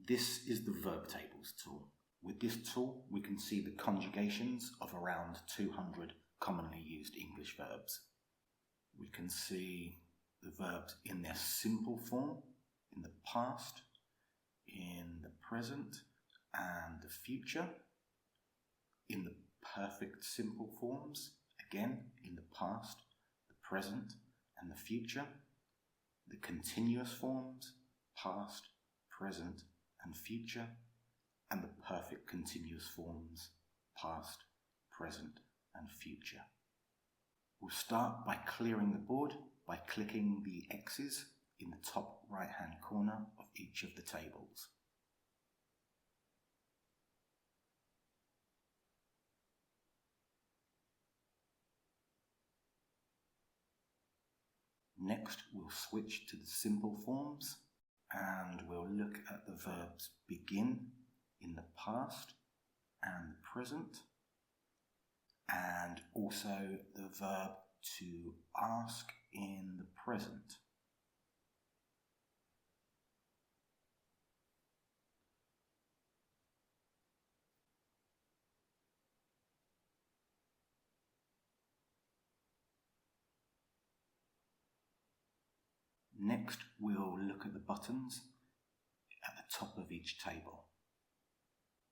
This is the Verb Tables tool. With this tool, we can see the conjugations of around 200 commonly used English verbs. We can see the verbs in their simple form, in the past, in the present and the future, in the perfect simple forms, again in the past, the present and the future, the continuous forms, past, present and future, and the perfect continuous forms, past, present and future. We'll start by clearing the board by clicking the X's in the top right hand corner of each of the tables. Next, we'll switch to the simple forms and we'll look at the verbs begin in the past and the present, and also the verb to ask in the present. Next, we'll look at the buttons at the top of each table.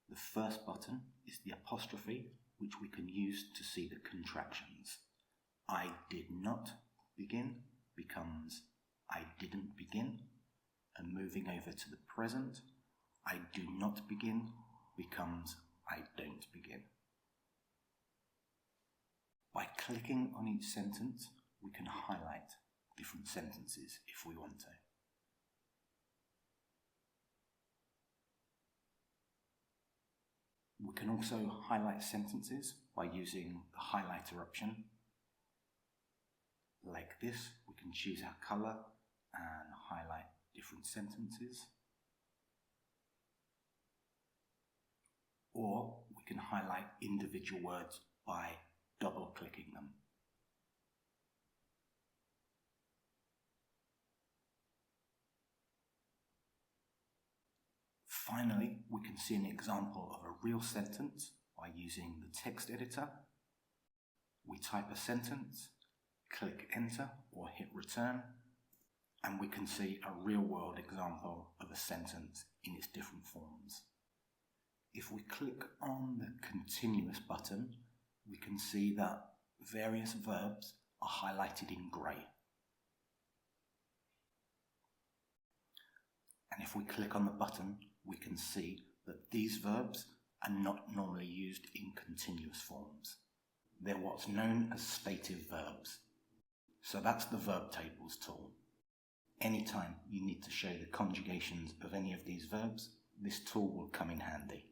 The first button is the apostrophe, which we can use to see the contractions. I did not begin becomes I didn't begin, and moving over to the present, I do not begin becomes I don't begin. By clicking on each sentence, we can highlight different sentences if we want to. We can also highlight sentences by using the highlighter option. Like this, we can choose our colour and highlight different sentences. Or we can highlight individual words by double-clicking them. Finally, we can see an example of a real sentence by using the text editor. We type a sentence, click enter or hit return, and we can see a real-world example of a sentence in its different forms. If we click on the continuous button, we can see that various verbs are highlighted in grey. And if we click on the button, we can see that these verbs are not normally used in continuous forms. They're what's known as stative verbs. So that's the Verb Tables tool. Anytime you need to show the conjugations of any of these verbs, this tool will come in handy.